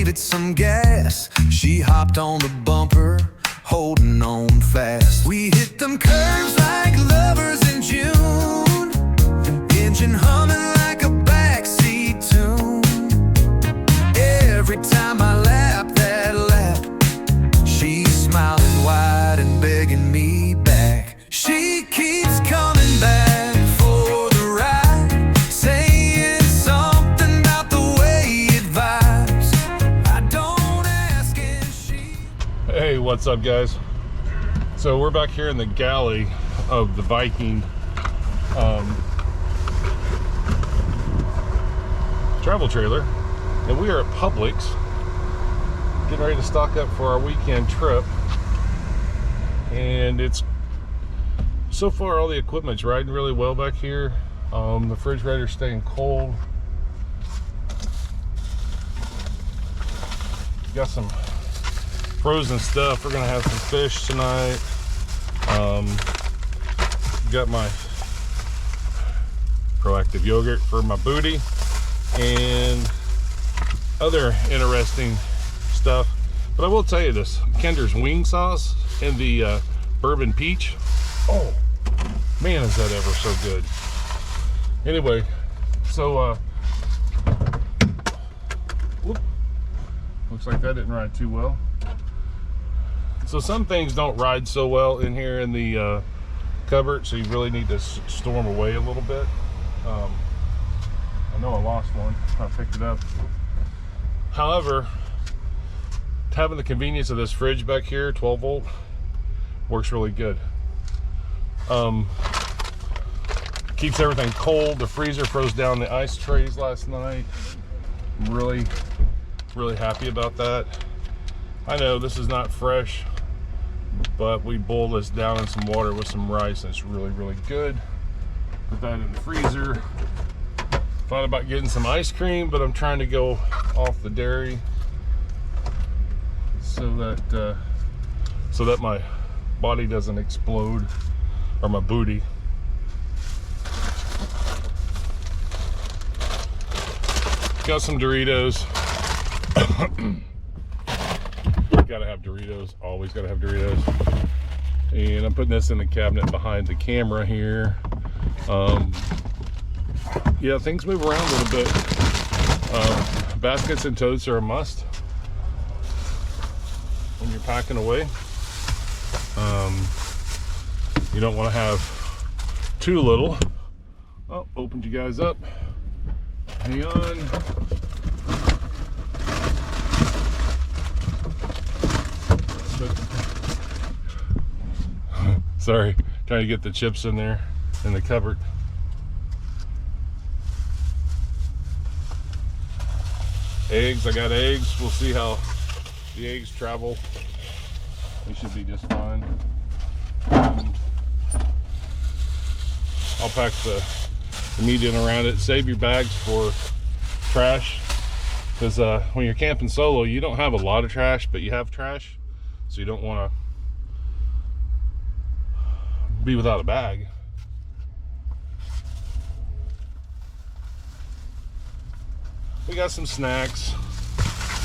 needed some gas. She hopped on the bumper, holding on fast. We hit them curves like lovers in June, engine humming like a backseat tune. Every time I lap that lap, she's smiling wide and begging me back. She keeps coming back for the ride, saying something about the way it vibes. I don't ask and she... Hey, what's up, guys? So we're back here in the galley of the Viking travel trailer, and we are at Publix getting ready to stock up for our weekend trip. And it's so far all the equipment's riding really well back here. The refrigerator's staying cold. Got some frozen stuff. We're gonna have some fish tonight. Got my proactive yogurt for my booty and other interesting stuff. But I will tell you this, Kinder's wing sauce and the bourbon peach, oh man, is that ever so good. Anyway, so whoop, looks like that didn't ride too well. So some things don't ride so well in here in the cupboard, so you really need to store them away a little bit. I know I lost one. I picked it up. However, having the convenience of this fridge back here, 12 volt, works really good. Keeps everything cold. The freezer froze down the ice trays last night. I'm really happy about that. I know this is not fresh, but we boiled this down in some water with some rice, and it's really good. Put that in the freezer. Thought about getting some ice cream, but I'm trying to go off the dairy so that my body doesn't explode, or my booty. Got some Doritos. Gotta have Doritos, always gotta have Doritos. And I'm putting this in the cabinet behind the camera here. Yeah, things move around a little bit. Baskets and totes are a must when you're packing away. You don't want to have too little. Oh, opened you guys up. Hang on. Sorry, trying to get the chips in there in the cupboard. Eggs, I got eggs. We'll see how the eggs travel. They should be just fine. I'll pack the meat in around it. Save your bags for trash, because when you're camping solo, you don't have a lot of trash, but you have trash, so you don't want to be without a bag. We got some snacks.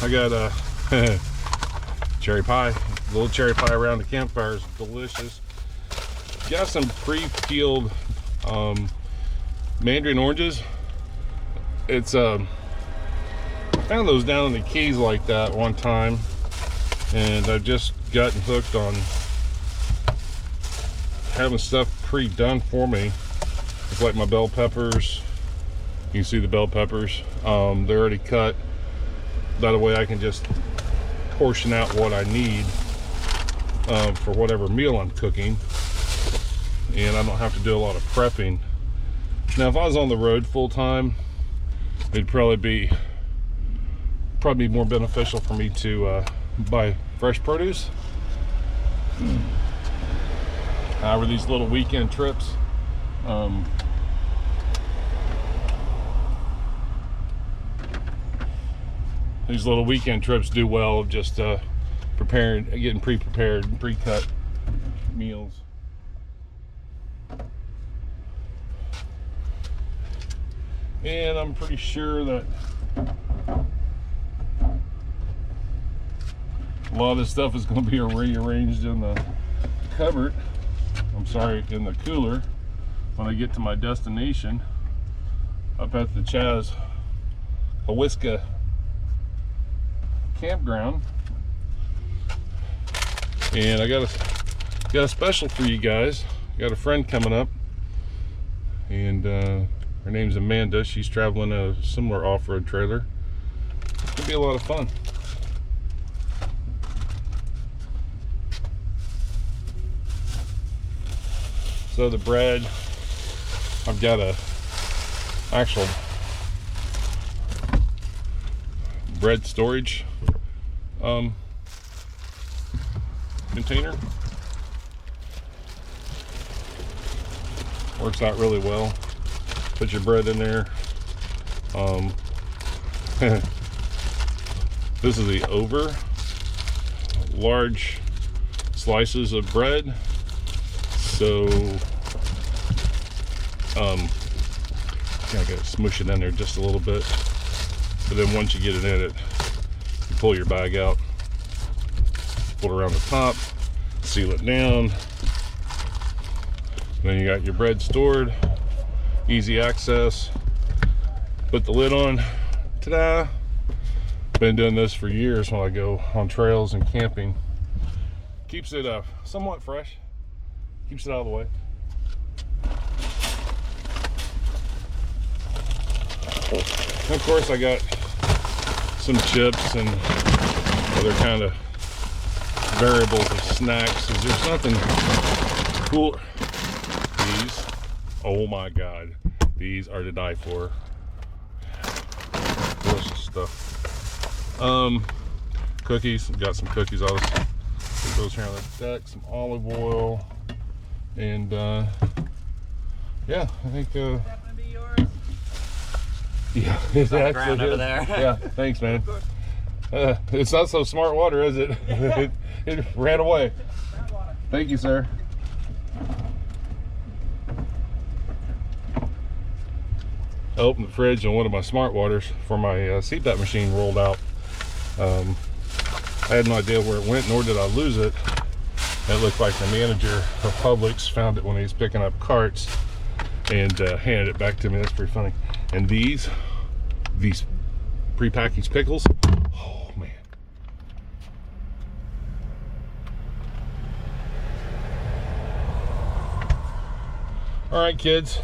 I got a cherry pie. A little cherry pie around the campfire is delicious. Got some pre-peeled mandarin oranges. It's I found those down in the Keys like that one time, and I've just gotten hooked on having stuff pre-done for me. It's like my bell peppers. You can see the bell peppers. They're already cut. That way I can just portion out what I need for whatever meal I'm cooking, and I don't have to do a lot of prepping. Now, if I was on the road full time, it'd probably be more beneficial for me to buy fresh produce. However, these little weekend trips, do well just getting pre-prepared, pre-cut meals. And I'm pretty sure that A lot of this stuff is going to be rearranged in the cupboard. I'm sorry, in the cooler when I get to my destination up at the Chassahowitzka Campground. And I got a special for you guys. Got a friend coming up, and her name's Amanda. She's traveling a similar off-road trailer. It's gonna be a lot of fun. So the bread, I've got a actual bread storage container. Works out really well. Put your bread in there. This is the over large slices of bread. So I gotta smush it in there just a little bit. But then once you get it in it, you pull your bag out, pull it around the top, seal it down. Then you got your bread stored, easy access. Put the lid on. Ta-da! Been doing this for years when I go on trails and camping. Keeps it somewhat fresh. Keeps it out of the way. And of course I got some chips and other kind of variables of snacks. Is there something cool? These, oh my god, these are to die for. Delicious stuff. Cookies, got some cookies. I'll just put those here on the deck. Some olive oil, and yeah, I think yeah, it's actually over there. Yeah, thanks, man. It's not so smart water, is it? It ran away. Thank you, sir. I opened the fridge and one of my smart waters for my CPAP machine rolled out. I had no idea where it went, nor did I lose it. It looked like the manager of Publix found it when he was picking up carts and handed it back to me. That's pretty funny. And these prepackaged pickles, oh man. All right, kids.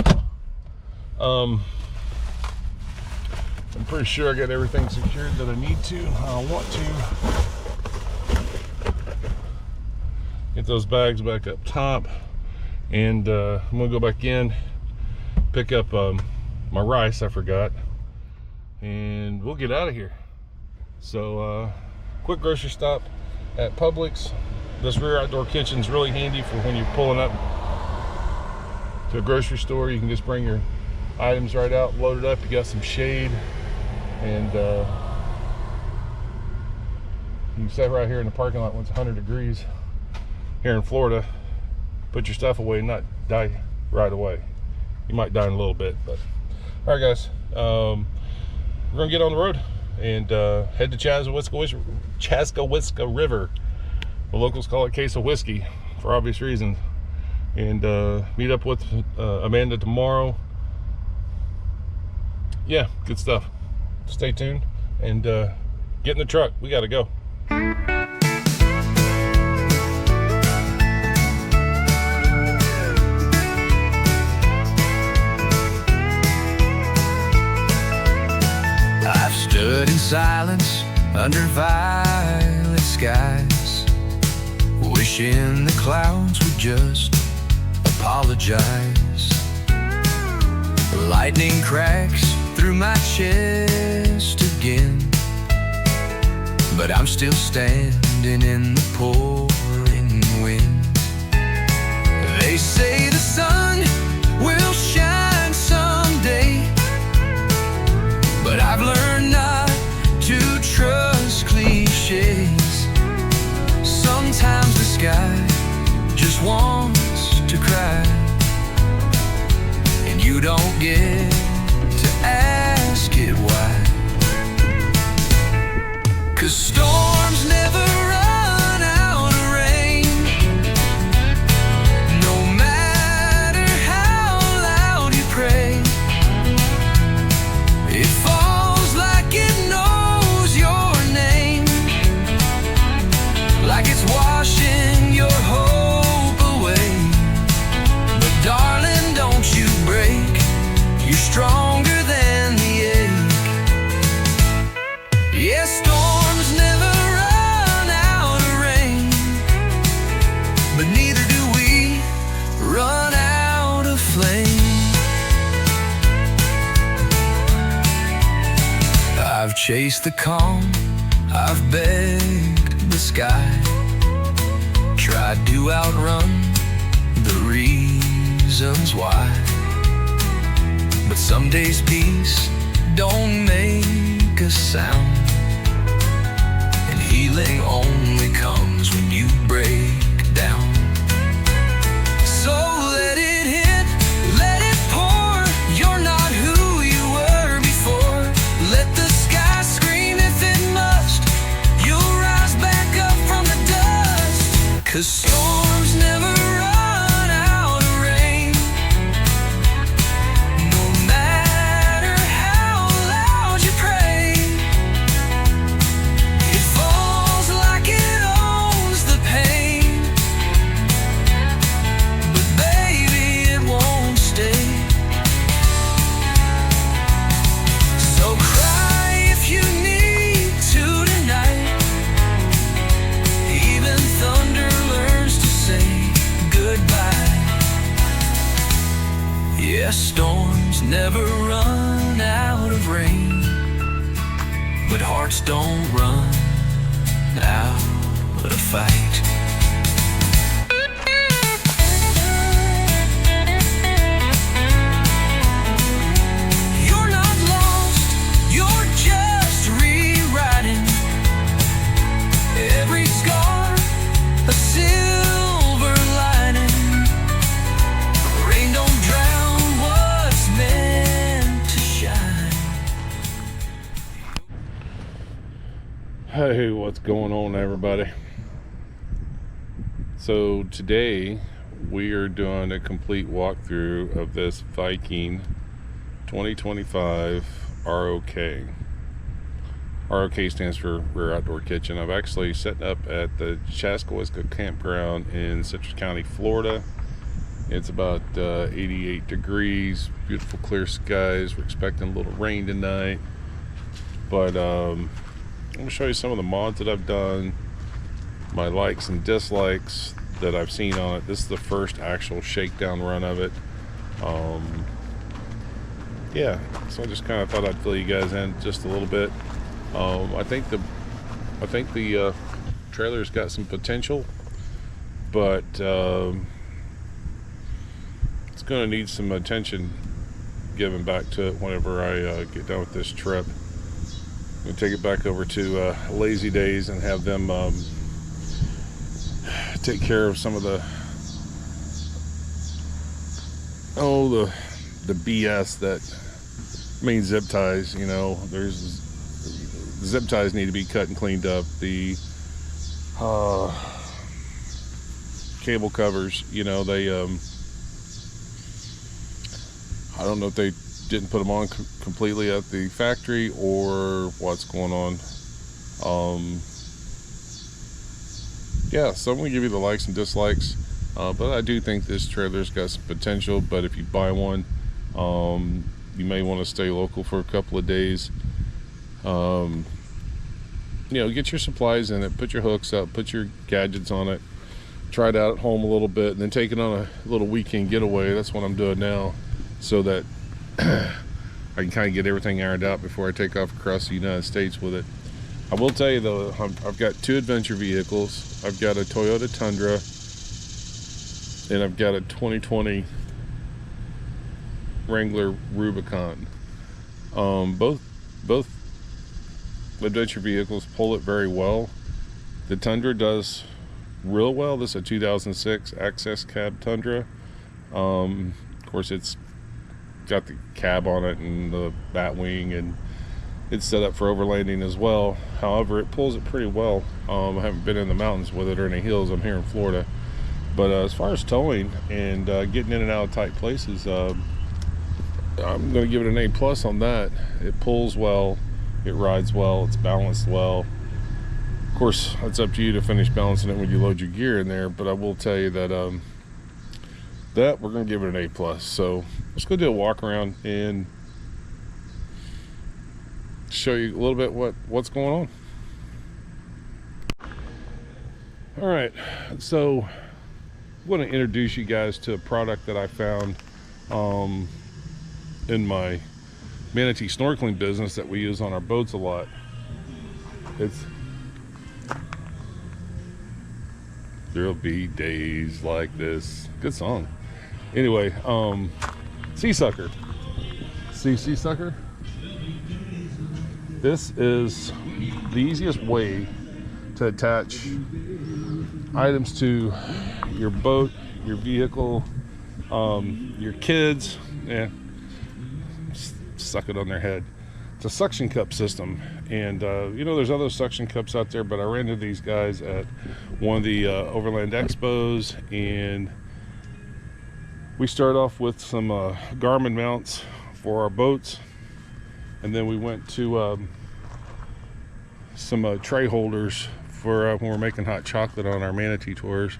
I'm pretty sure I got everything secured that I need to. I want to get those bags back up top, and I'm gonna go back in, pick up my rice I forgot, and we'll get out of here. So quick grocery stop at Publix. This rear outdoor kitchen is really handy for when you're pulling up to a grocery store. You can just bring your items right out, load it up. You got some shade, and you can sit right here in the parking lot when it's 100 degrees here in Florida. Put your stuff away and not die right away. You might die in a little bit, but all right, guys, we're gonna get on the road and head to Chassahowitzka River. The locals call it Case of Whiskey for obvious reasons, and meet up with Amanda tomorrow. Yeah, good stuff. Stay tuned and get in the truck. We gotta go. I've stood in silence under violet skies, wishing the clouds would just apologize. Lightning cracks through my chest again, but I'm still standing in the pouring wind. They say the sun will shine someday, but I've learned not to trust cliches. Sometimes the sky just wants to cry, and you don't get to ask it why. 'Cause storms never run like it's washing your hope away. But darling, don't you break, you're stronger than the ache. Yeah, storms never run out of rain, but neither do we run out of flame. I've chased the calm, I've begged the sky, tried to outrun the reasons why. But some days peace don't make a sound, and healing only comes when you break down. So let it hit, let it pour, you're not who you were before. Let the sky scream if it must, you'll rise back up from the dust. 'Cause storms never run out of rain, no matter how loud you pray. It falls like it owns the pain, but baby, it won't stay. So cry if you need to tonight. Even thunder learns to say goodbye. Yeah, storms never run out of rain, but hearts don't run out of fight. You're not lost, you're just rewriting every scar, a silver lining. Rain don't drown what's meant to shine. Hey, what's going on, everybody? So today we are doing a complete walkthrough of this Viking 2025 ROK. ROK stands for Rear Outdoor Kitchen. I've actually set up at the Chassahowitzka Campground in Citrus County, Florida. It's about 88 degrees, beautiful clear skies. We're expecting a little rain tonight, but I'm going to show you some of the mods that I've done, my likes and dislikes that I've seen on it. This is the first actual shakedown run of it. Yeah, so I just kind of thought I'd fill you guys in just a little bit. I think the trailer's got some potential, but it's going to need some attention given back to it whenever I get done with this trip. I'm going to take it back over to Lazy Days and have them take care of some of the BS that means zip ties. You know, there's zip ties need to be cut and cleaned up. The cable covers, you know, they I don't know if they didn't put them on completely at the factory or what's going on. Yeah, so I'm going to give you the likes and dislikes, but I do think this trailer's got some potential. But if you buy one, you may want to stay local for a couple of days. You know, get your supplies in it, put your hooks up, put your gadgets on it, try it out at home a little bit, and then take it on a little weekend getaway. That's what I'm doing now, so that I can kind of get everything ironed out before I take off across the United States with it. I will tell you though, I've got two adventure vehicles. I've got a Toyota Tundra and I've got a 2020 Wrangler Rubicon. Both adventure vehicles pull it very well. The Tundra does real well. This is a 2006 Access Cab Tundra. Of course, it's got the cab on it and the bat wing, and it's set up for overlanding as well. However, it pulls it pretty well. I haven't been in the mountains with it or any hills. I'm here in Florida. But as far as towing and getting in and out of tight places, I'm going to give it an A+ on that. It pulls well, it rides well, it's balanced well. course, it's up to you to finish balancing it when you load your gear in there, but I will tell you that that we're going to give it an A+. So let's go do a walk around and show you a little bit what's going on. All right, so I'm going to introduce you guys to a product that I found in my Manatee snorkeling business that we use on our boats a lot. There'll be days like this. Good song. Anyway, sea sucker. See sea sucker? This is the easiest way to attach items to your boat, your vehicle, your kids. Yeah, suck it on their head. It's a suction cup system, and you know, there's other suction cups out there, but I ran into these guys at one of the overland expos, and we started off with some Garmin mounts for our boats, and then we went to some tray holders for when we're making hot chocolate on our Manatee tours,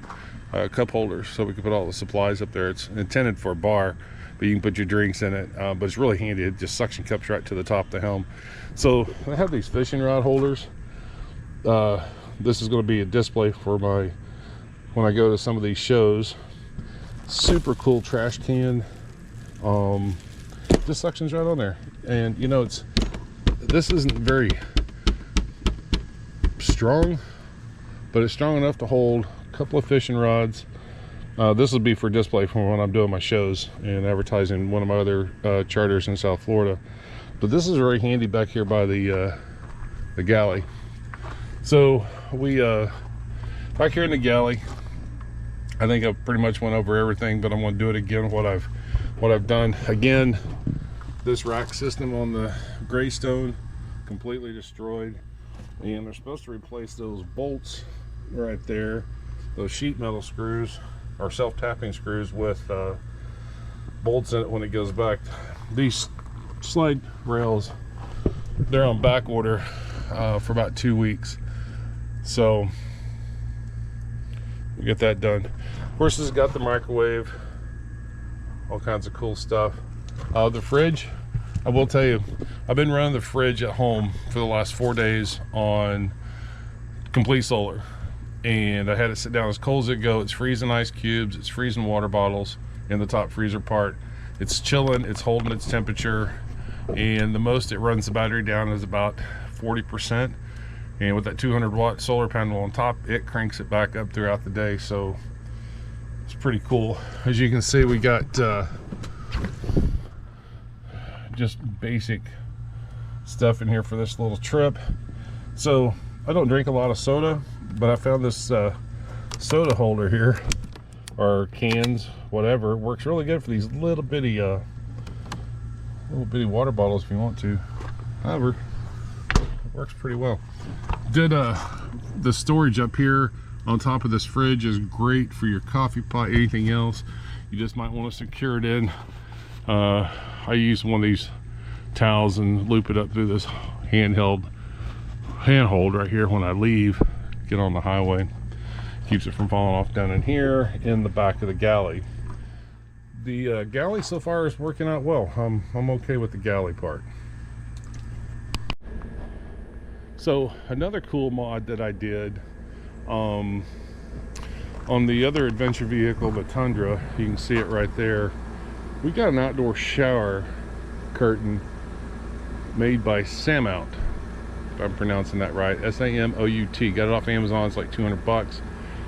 cup holders, so we can put all the supplies up there. It's intended for a bar, but you can put your drinks in it, but it's really handy. It just suction cups right to the top of the helm. So I have these fishing rod holders. This is going to be a display for when I go to some of these shows. Super cool trash can. This suctions right on there, and you know, this isn't very strong, but it's strong enough to hold a couple of fishing rods. This will be for display for when I'm doing my shows and advertising one of my other charters in South Florida. But this is very handy back here by the galley. So we back here in the galley, I think I pretty much went over everything, but I'm going to do it again. What I've done again. This rack system on the Greystone completely destroyed, and they're supposed to replace those bolts right there, those sheet metal screws or self-tapping screws, with bolts in it when it goes back. These slide rails, they're on back order for about 2 weeks, so we get that done. Of course, this has got the microwave, all kinds of cool stuff. The fridge, I will tell you, I've been running the fridge at home for the last 4 days on complete solar, and I had it sit down as cold as it go. It's freezing ice cubes, it's freezing water bottles in the top freezer part. It's chilling, it's holding its temperature, and the most it runs the battery down is about 40%, and with that 200-watt solar panel on top, it cranks it back up throughout the day. So it's pretty cool. As you can see, we got just basic stuff in here for this little trip. So I don't drink a lot of soda, but I found this soda holder here, or cans, whatever. It works really good for these little bitty water bottles if you want to. However, it works pretty well. The storage up here on top of this fridge is great for your coffee pot, anything else. You just might want to secure it in. I use one of these towels and loop it up through this handhold right here when I leave, get on the highway. Keeps it from falling off down in here in the back of the galley. The galley so far is working out well. I'm okay with the galley part. So another cool mod that I did on the other adventure vehicle, the Tundra, you can see it right there. We got an outdoor shower curtain made by Samout, if I'm pronouncing that right, S-A-M-O-U-T. Got it off Amazon. It's like 200 bucks,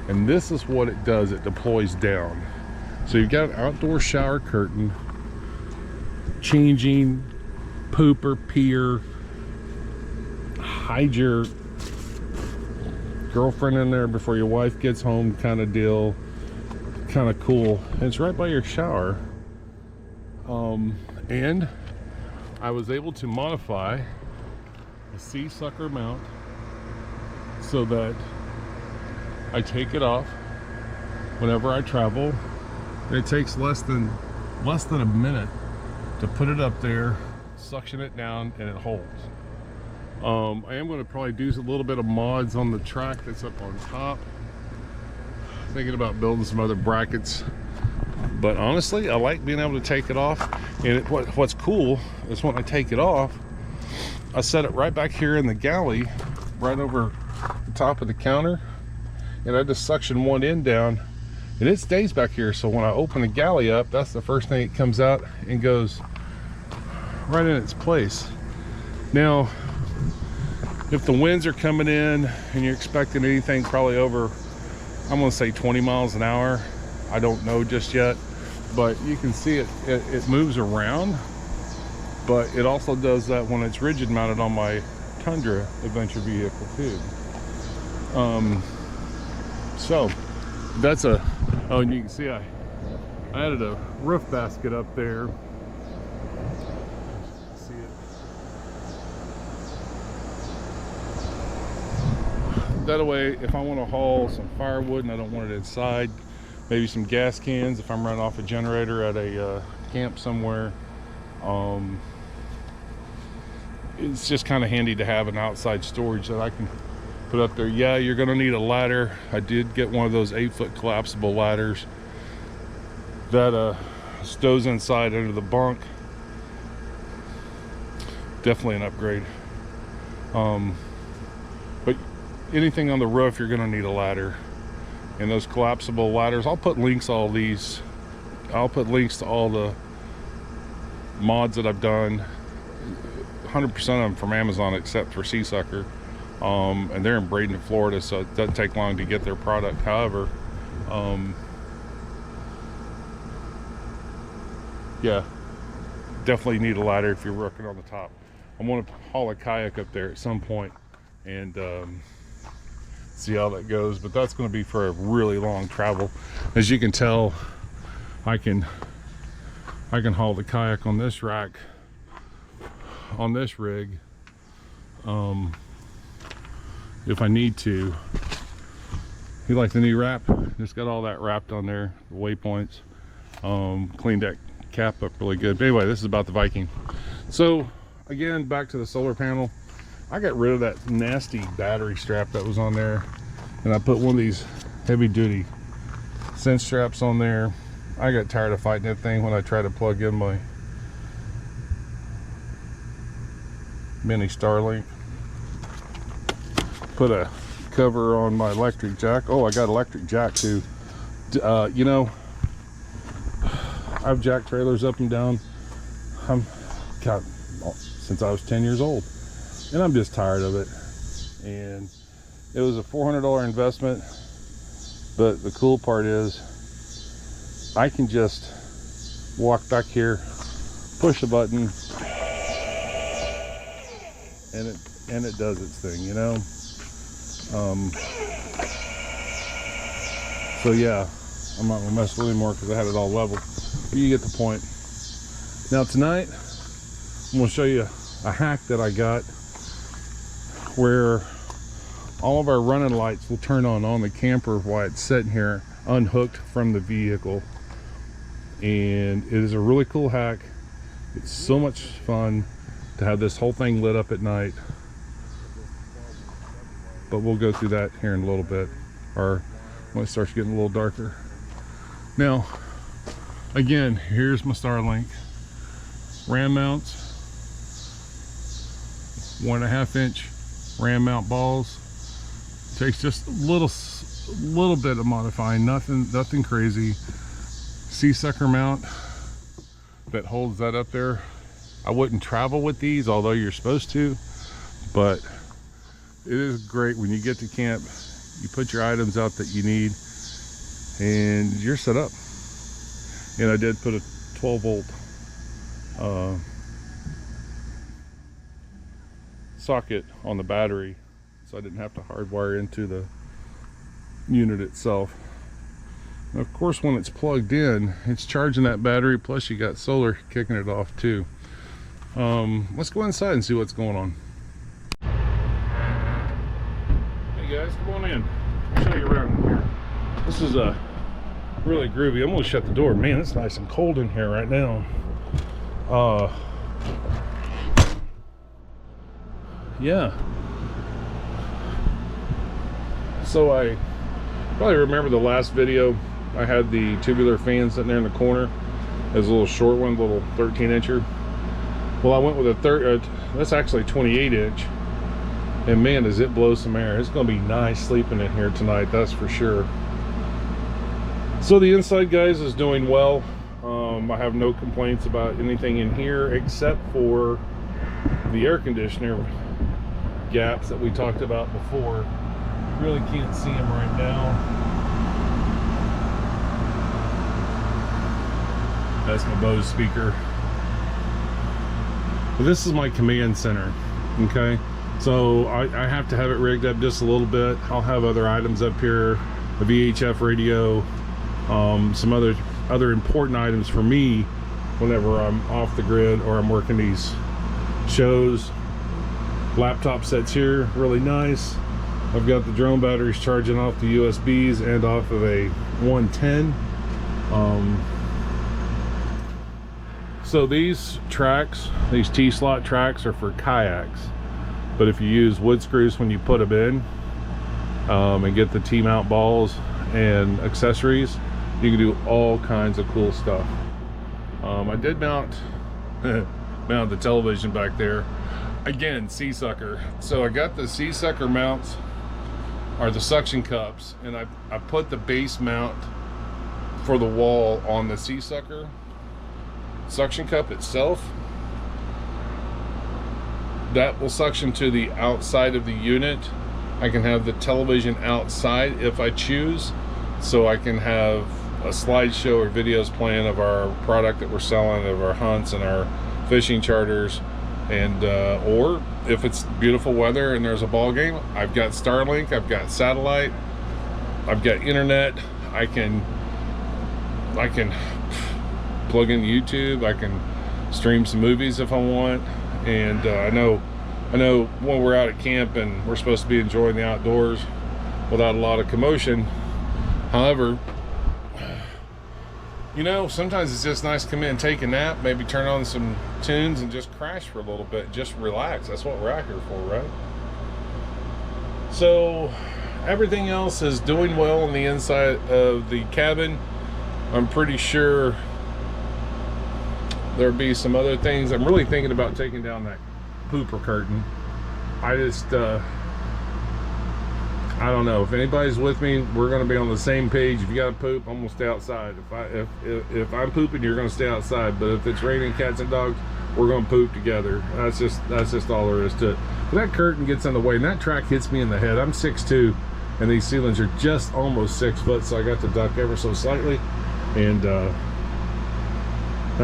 and this is what it does. It deploys down, so you've got an outdoor shower curtain, changing, pooper, peer, hide your girlfriend in there before your wife gets home kind of deal. Kind of cool. And it's right by your shower. And I was able to modify a sea sucker mount so that I take it off whenever I travel. It takes less than a minute to put it up there, suction it down, and it holds. I am going to probably do a little bit of mods on the track that's up on top. Thinking about building some other brackets, but honestly I like being able to take it off. And what's cool is when I take it off, I set it right back here in the galley, right over the top of the counter, and I just suction one end down and it stays back here. So when I open the galley up, that's the first thing that comes out and goes right in its place. Now if the winds are coming in and you're expecting anything probably over, I'm gonna say 20 miles an hour, I don't know just yet, but you can see it moves around, but it also does that when it's rigid mounted on my Tundra adventure vehicle too. So that's oh, and you can see I added a roof basket up there. See it? That way, if I want to haul some firewood and I don't want it inside, maybe some gas cans if I'm running off a generator at a camp somewhere, it's just kind of handy to have an outside storage that I can put up there. Yeah, you're going to need a ladder. I did get one of those 8-foot collapsible ladders that stows inside under the bunk. Definitely an upgrade. But anything on the roof, you're going to need a ladder. And those collapsible ladders, I'll put links to all these. I'll put links to all the mods that I've done. 100% of them from Amazon except for Sea Sucker. And they're in Braden, Florida, so it doesn't take long to get their product. However, yeah, definitely need a ladder if you're working on the top. I want to haul a kayak up there at some point and see how that goes, but that's going to be for a really long travel. As you can tell, I can haul the kayak on this rack, on this rig, if I need to. You like the new wrap? Just got all that wrapped on there, the waypoints. Cleaned that cap up really good. But anyway, this is about the Viking. So again, back to the solar panel. I got rid of that nasty battery strap that was on there, and I put one of these heavy duty cinch straps on there. I got tired of fighting that thing when I tried to plug in my mini Starlink. Put a cover on my electric jack. Oh, I got electric jack too. You know, I've jacked trailers up and down. God, since I was 10 years old, and I'm just tired of it. And it was a $400 investment, but the cool part is I can just walk back here, push a button, and it does its thing, you know. So yeah, I'm not gonna mess with it anymore because I had it all level. But you get the point. Now tonight, I'm gonna show you a hack that I got where all of our running lights will turn on the camper while it's sitting here unhooked from the vehicle. And it is a really cool hack. It's so much fun to have this whole thing lit up at night. But we'll go through that here in a little bit, or when it starts getting a little darker. Now, again, here's my Starlink. Ram mounts, 1.5-inch ram mount balls. Takes just a little bit of modifying, nothing crazy. Sea Sucker mount that holds that up there. I wouldn't travel with these, although you're supposed to, but it is great when you get to camp. You put your items out that you need and you're set up. And I did put a 12-volt socket on the battery, so I didn't have to hardwire into the unit itself. Now, of course, when it's plugged in, it's charging that battery, plus you got solar kicking it off too. Let's go inside and see what's going on. Hey guys, come on in. I'll show you around here. This is really groovy. I'm gonna shut the door. Man, it's nice and cold in here right now. yeah. So I probably remember the last video, I had the tubular fan sitting there in the corner. It was a little short one, little 13-incher. Well, I went with a that's actually 28-inch. And man, does it blow some air. It's gonna be nice sleeping in here tonight, that's for sure. So the inside, guys, is doing well. I have no complaints about anything in here except for the air conditioner gaps that we talked about before. Really can't see them right now. That's my Bose speaker. But this is my command center, okay? So I have to have it rigged up just a little bit. I'll have other items up here, a VHF radio, some other important items for me whenever I'm off the grid or I'm working these shows. Laptop sets here, really nice. I've got the drone batteries charging off the USBs and off of a 110. So these tracks, these T-slot tracks, are for kayaks. But if you use wood screws when you put them in, and get the T-mount balls and accessories, you can do all kinds of cool stuff. I did mount the television back there. Again, sea sucker. So I got the sea sucker mounts, or the suction cups, and I put the base mount for the wall on the sea sucker suction cup itself. That will suction to the outside of the unit. I can have the television outside if I choose, so I can have a slideshow or videos playing of our product that we're selling, of our hunts and our fishing charters. And or if it's beautiful weather and there's a ball game, I've got Starlink, I've got satellite, I've got internet. I can plug in YouTube. I can stream some movies if I want. And I know when we're out at camp and we're supposed to be enjoying the outdoors without a lot of commotion. However, you know, sometimes it's just nice to come in and take a nap, maybe turn on some tunes and just crash for a little bit, just relax. That's what we're out here for, right? So everything else is doing well on the inside of the cabin. I'm pretty sure there'll be some other things. I'm really thinking about taking down that pooper curtain. I don't know if anybody's with me. We're going to be on the same page. If you got to poop, I'm going to stay outside. If I'm pooping, you're going to stay outside. But if it's raining cats and dogs, we're going to poop together. That's just all there is to it. But that curtain gets in the way, and that track hits me in the head. I'm 6'2", and these ceilings are just almost 6 foot, so I got to duck ever so slightly, and that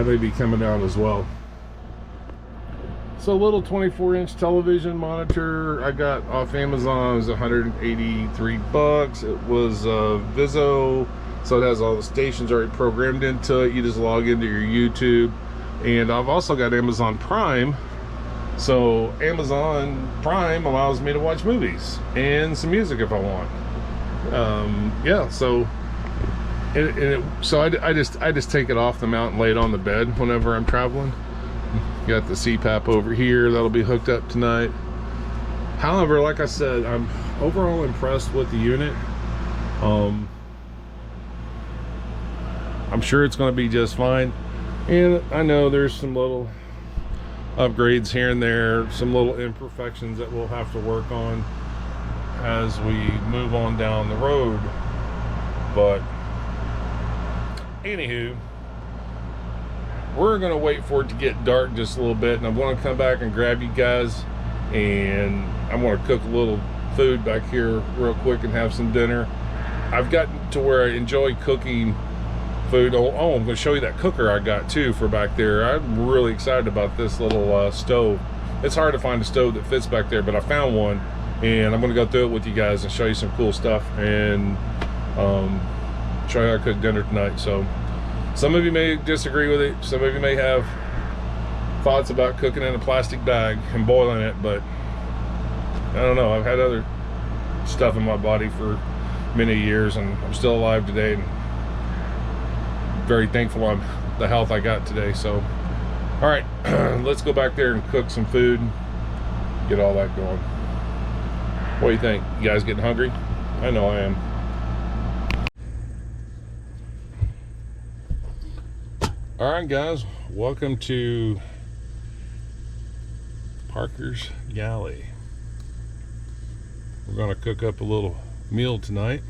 may be coming out as well. So a little 24-inch television monitor I got off Amazon. It was 183 bucks. It was Vizzo, so it has all the stations already programmed into it. You just log into your YouTube. And I've also got Amazon Prime. So Amazon Prime allows me to watch movies and some music if I want. Yeah, so I just take it off the mount and lay it on the bed whenever I'm traveling. Got the CPAP over here that'll be hooked up tonight. However, like I said, I'm overall impressed with the unit. I'm sure it's going to be just fine, and I know there's some little upgrades here and there, some little imperfections that we'll have to work on as we move on down the road. But anywho, we're gonna wait for it to get dark just a little bit, and I'm gonna come back and grab you guys, and I'm gonna cook a little food back here real quick and have some dinner. I've gotten to where I enjoy cooking food. Oh, I'm gonna show you that cooker I got too for back there. I'm really excited about this little stove. It's hard to find a stove that fits back there, but I found one, and I'm gonna go through it with you guys and show you some cool stuff, and show you how I cook dinner tonight. So some of you may disagree with it. Some of you may have thoughts about cooking in a plastic bag and boiling it, but I don't know. I've had other stuff in my body for many years, and I'm still alive today, and very thankful on the health I got today. So, all right, let's go back there and cook some food. get all that going. What do you think? You guys getting hungry? I know I am. All right, guys, welcome to Parker's Galley. We're gonna cook up a little meal tonight.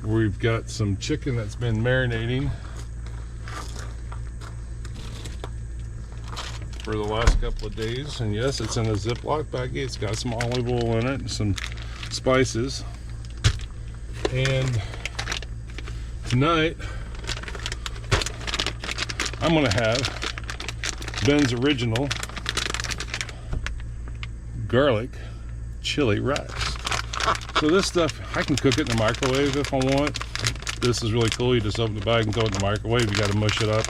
We've got some chicken that's been marinating for the last couple of days, and yes, it's in a Ziploc baggie. It's got some olive oil in it and some spices. And tonight I'm gonna have Ben's original garlic chili rice. So this stuff, I can cook it in the microwave if I want. This is really cool. You just open the bag and throw it in the microwave. You got to mush it up.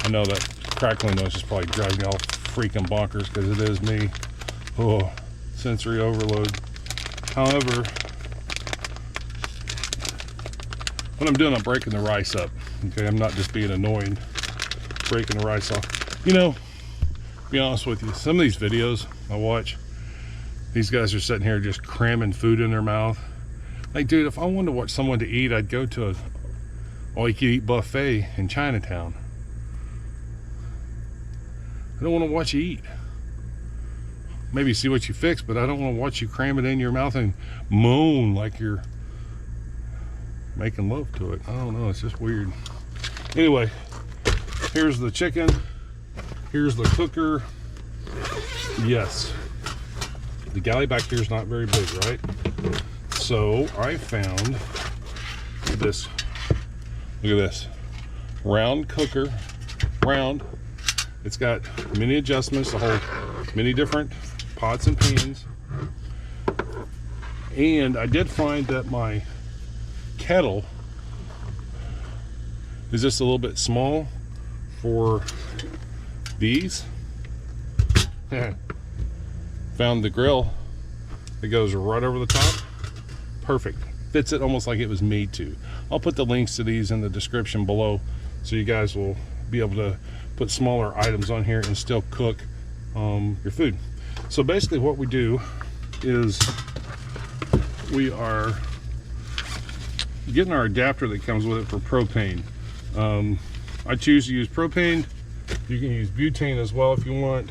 I know that crackling noise is probably driving me all freaking bonkers because it is me. Oh, sensory overload. However, what I'm doing, I'm breaking the rice up. Okay, I'm not just being annoying, breaking the rice off. You know, to be honest with you, some of these videos I watch, these guys are sitting here just cramming food in their mouth. Like, dude, if I wanted to watch someone to eat, I'd go to a all-you-can-eat buffet in Chinatown. I don't want to watch you eat. Maybe see what you fix, but I don't want to watch you cram it in your mouth and moan like you're making love to it. I don't know, it's just weird. Anyway, here's the chicken. Here's the cooker. Yes. The galley back here is not very big, right? So I found this, look at this, round cooker, round. It's got many adjustments to hold many different pots and pans. And I did find that my kettle is just a little bit small for these. Found the grill that goes right over the top. Perfect. Fits it almost like it was made to. I'll put the links to these in the description below so you guys will be able to put smaller items on here and still cook your food. So basically what we do is we are getting our adapter that comes with it for propane. I choose to use propane. You can use butane as well if you want.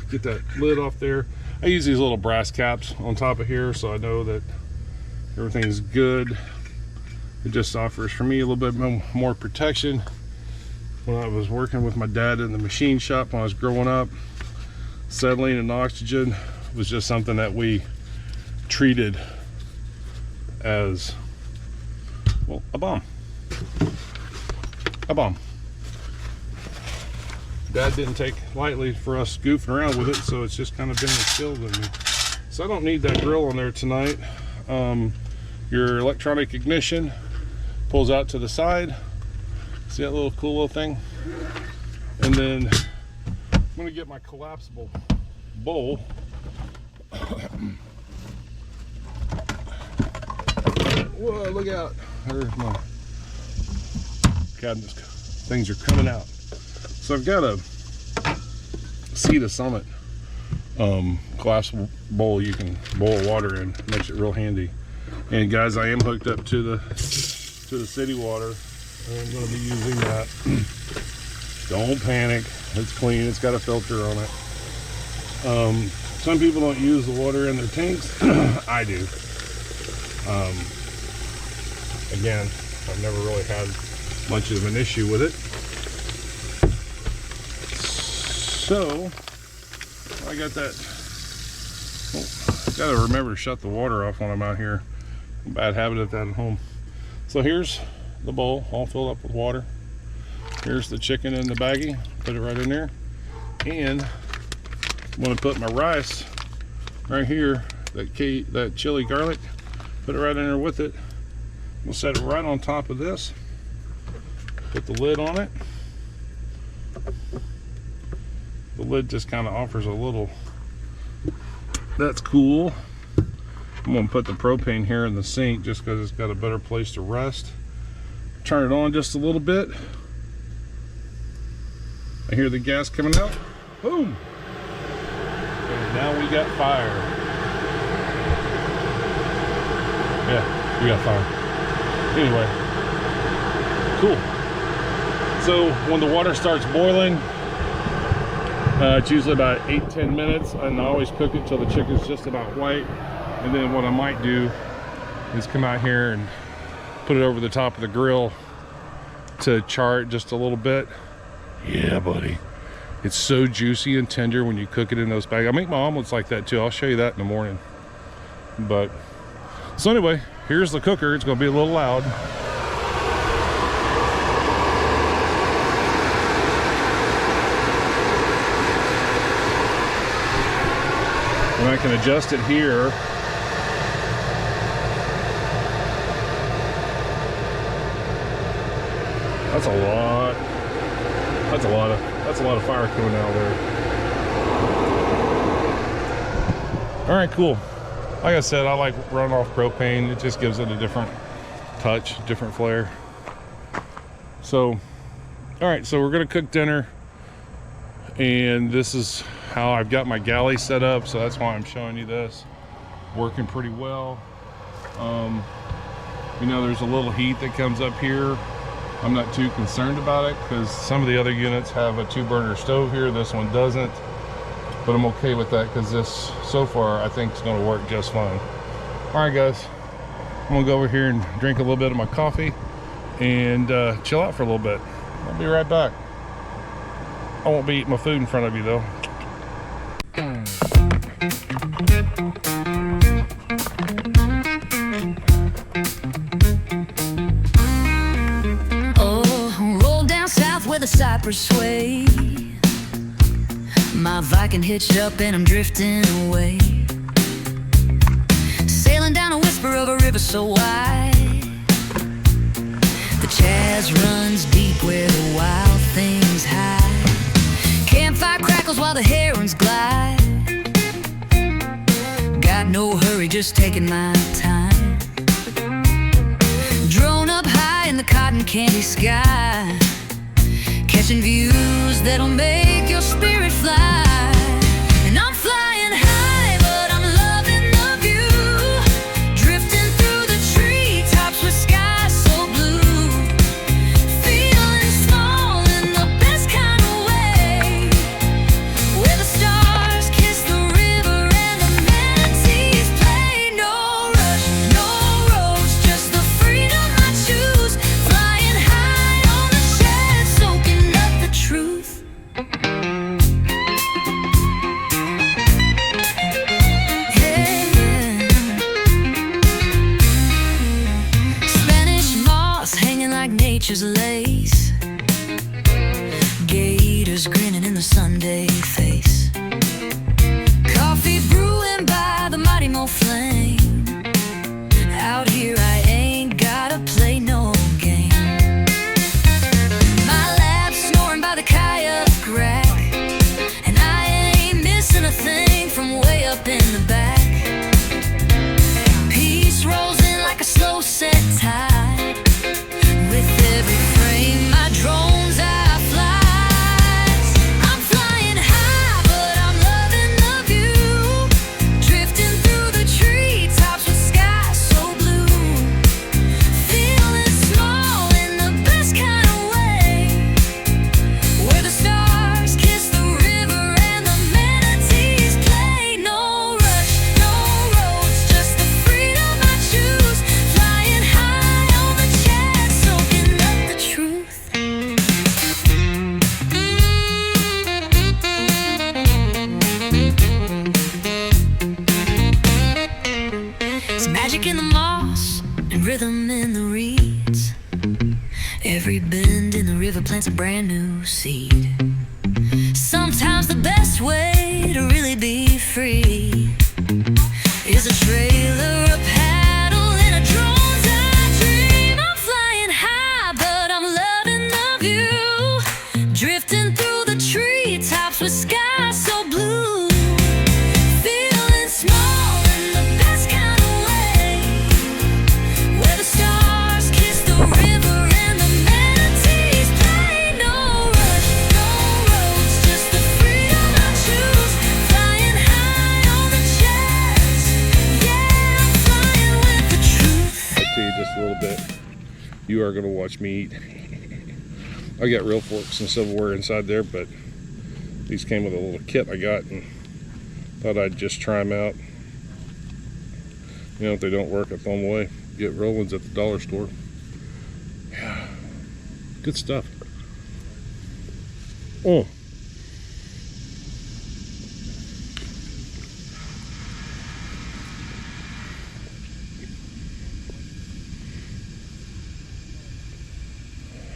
Get that lid off there. I use these little brass caps on top of here so I know that everything's good. It just offers for me a little bit more protection. When I was working with my dad in the machine shop when I was growing up, acetylene and oxygen was just something that we treated as, well, a bomb. A bomb. Dad didn't take lightly for us goofing around with it, so it's just kind of been instilled in me. So I don't need that grill on there tonight. Your electronic ignition pulls out to the side. See that little cool little thing? And then I'm gonna get my collapsible bowl. Whoa, look out. There's my cabinets. Things are coming out. So I've got a Sea to Summit collapsible bowl you can boil water in. Makes it real handy. And guys, I am hooked up to the city water. I'm going to be using that. Don't panic. It's clean. It's got a filter on it. Some people don't use the water in their tanks. I do. Again, I've never really had much of an issue with it. So I got that. Got to remember to shut the water off when I'm out here. Bad habit of that at home. So here's the bowl all filled up with water. Here's the chicken in the baggie. Put it right in there. And I'm going to put my rice right here. That chili garlic. Put it right in there with it. We'll set it right on top of this. Put the lid on it. The lid just kind of offers a little, that's cool. I'm going to put the propane here in the sink just because it's got a better place to rest. Turn it on just a little bit. I hear the gas coming out. Boom! Now we got fire. Yeah, we got fire. Anyway, cool. So when the water starts boiling, it's usually about 8-10 minutes, and I always cook it till the chicken's just about white. And then what I might do is come out here and put it over the top of the grill to char it just a little bit. Yeah, buddy. It's so juicy and tender when you cook it in those bags. I make my omelets like that too. I'll show you that in the morning. But so anyway, here's the cooker. It's gonna be a little loud. And I can adjust it here. That's a lot. That's a lot of fire coming out there. All right, cool. Like I said, I like running off propane. It just gives it a different touch, different flair. So, all right, so we're gonna cook dinner, and this is how I've got my galley set up. So that's why I'm showing you this. Working pretty well. You know, there's a little heat that comes up here. I'm not too concerned about it because some of the other units have a 2-burner stove here. This one doesn't, but I'm okay with that because this, so far, I think it's going to work just fine. All right, guys, I'm going to go over here and drink a little bit of my coffee and chill out for a little bit. I'll be right back. I won't be eating my food in front of you, though. The cypress sway, my Viking hitched up and I'm drifting away, sailing down a whisper of a river so wide. The Chaz runs deep where the wild things hide. Campfire crackles while the herons glide. Got no hurry, just taking my time. Drone up high in the cotton candy sky, catching views that'll make your spirit fly. And I'm flying high, but I'm loving the view, drifting through the treetops with skies so blue, feeling small in the best kind of way, where the stars kiss the river and the manatees play. No rush, no roads, just the freedom I choose, flying high on the shed, soaking truth. Yeah. Spanish moss hanging like nature's lace, gators grinning in the Sunday face, coffee brewing by the mighty Mo flame. Out here I ain't gotta play no game. The kayak rack, and I ain't missing a thing from way up in the back. Peace rolls in like a slow set tide. With every frame my drone's eye flies. I'm flying high, but I'm loving the view, drifting through the treetops with skies so blue, feeling small in the best kind of way, where the stars kiss the river and the manatees play. No rush, no roads, just the freedom I choose, flying high on the chest, soaking up the truth. There's magic in the moss and rhythm in the reeds. Every bend in the river plants a brand new seed. Sometimes the best way to really be free is a trailer, a paddle, and a drone's eye dream. I'm flying high, but I'm loving the view, drifting through the treetops with skies so blue, feeling small in the best kind of way, where the stars kiss the river and the manatees play. No rush, no roads, just the freedom I choose, flying high just a little bit. You are gonna watch me eat. I got real forks and silverware inside there, but these came with a little kit I got and thought I'd just try them out. You know, if they don't work, I throw them away. Get real ones at the dollar store. Yeah, good stuff. Oh.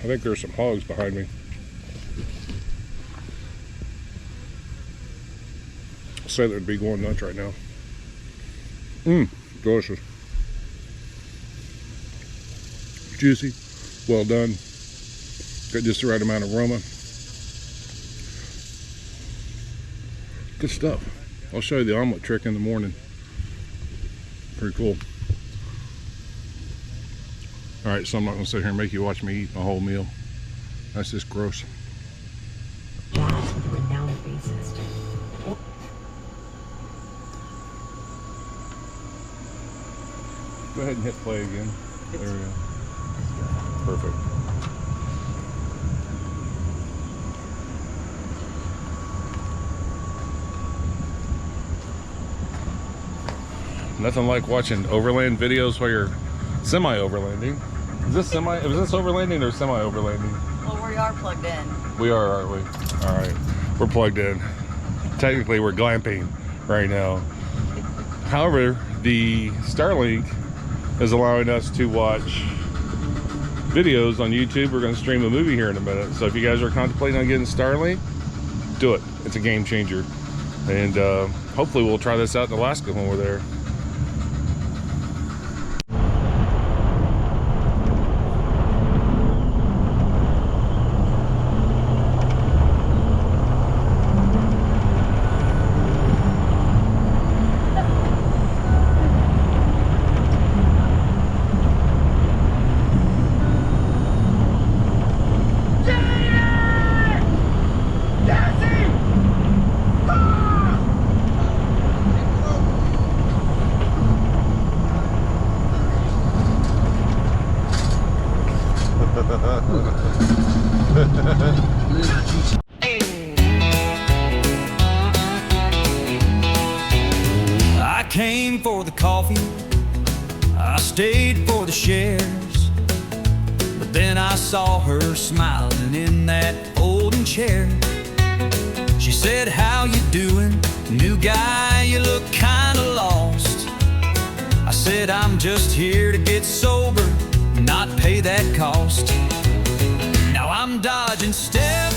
I think there's some hogs behind me. Say they'd be going nuts right now. Delicious. Juicy, well done. Got just the right amount of aroma. Good stuff. I'll show you the omelet trick in the morning. Pretty cool. All right, so I'm not gonna sit here and make you watch me eat a whole meal. That's just gross. Guys with a renowned bassist. Go ahead and hit play again. There we go. Perfect. Nothing like watching overland videos while you're semi-overlanding. Is this overlanding or semi-overlanding? Well, we are plugged in. We are, aren't we? All right, we're plugged in. Technically, we're glamping right now. However, the Starlink is allowing us to watch videos on YouTube. We're going to stream a movie here in a minute. So if you guys are contemplating on getting Starlink, do it. It's a game changer. And hopefully we'll try this out in Alaska when we're there. I came for the coffee, I stayed for the shares, but then I saw her smiling in that folding chair. She said, "How you doing? New guy, you look kinda lost." I said, "I'm just here to get sober, not pay that cost." Now I'm dodging step